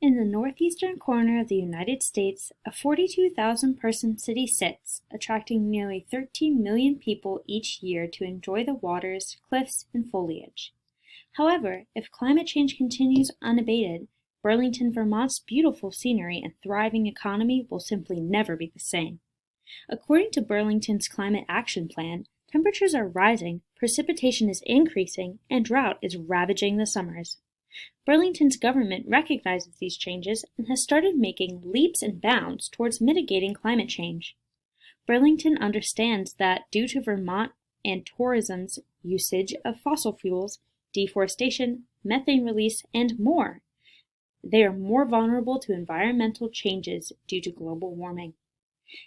In the northeastern corner of the United States, a 42,000-person city sits, attracting nearly 13 million people each year to enjoy the waters, cliffs, and foliage. However, if climate change continues unabated, Burlington, Vermont's beautiful scenery and thriving economy will simply never be the same. According to Burlington's Climate Action Plan, temperatures are rising, precipitation is increasing, and drought is ravaging the summers. Burlington's government recognizes these changes and has started making leaps and bounds towards mitigating climate change. Burlington understands that due to Vermont and tourism's usage of fossil fuels, deforestation, methane release, and more, they are more vulnerable to environmental changes due to global warming.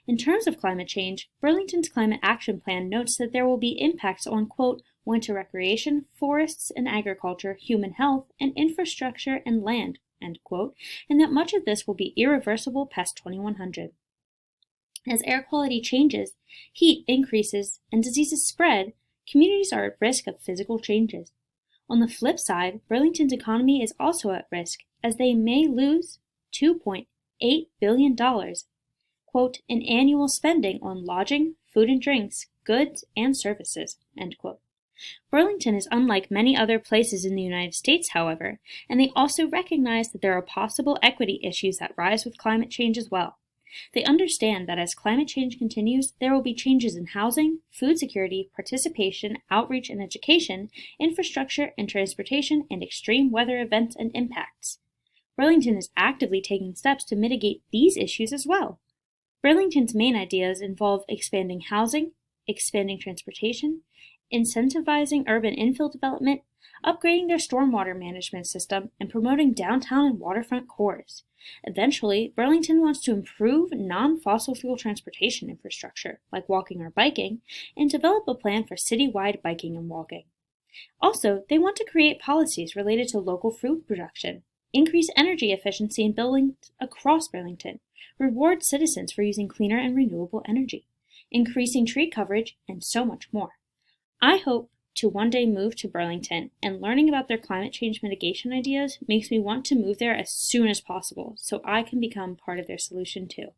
In terms of climate change, Burlington's Climate Action Plan notes that there will be impacts on, quote, winter recreation, forests and agriculture, human health, and infrastructure and land, end quote, and that much of this will be irreversible past 2100. As air quality changes, heat increases, and diseases spread, communities are at risk of physical changes. On the flip side, Burlington's economy is also at risk, as they may lose $2.8 billion, quote, in annual spending on lodging, food and drinks, goods, and services, end quote. Burlington is unlike many other places in the United States, however, and they also recognize that there are possible equity issues that rise with climate change as well. They understand that as climate change continues, there will be changes in housing, food security, participation, outreach and education, infrastructure and transportation, and extreme weather events and impacts. Burlington is actively taking steps to mitigate these issues as well. Burlington's main ideas involve expanding housing, expanding transportation, incentivizing urban infill development, upgrading their stormwater management system, and promoting downtown and waterfront cores. Eventually, Burlington wants to improve non-fossil fuel transportation infrastructure, like walking or biking, and develop a plan for citywide biking and walking. Also, they want to create policies related to local food production, increase energy efficiency in buildings across Burlington, reward citizens for using cleaner and renewable energy, increasing tree coverage, and so much more. I hope to one day move to Burlington, and learning about their climate change mitigation ideas makes me want to move there as soon as possible so I can become part of their solution too.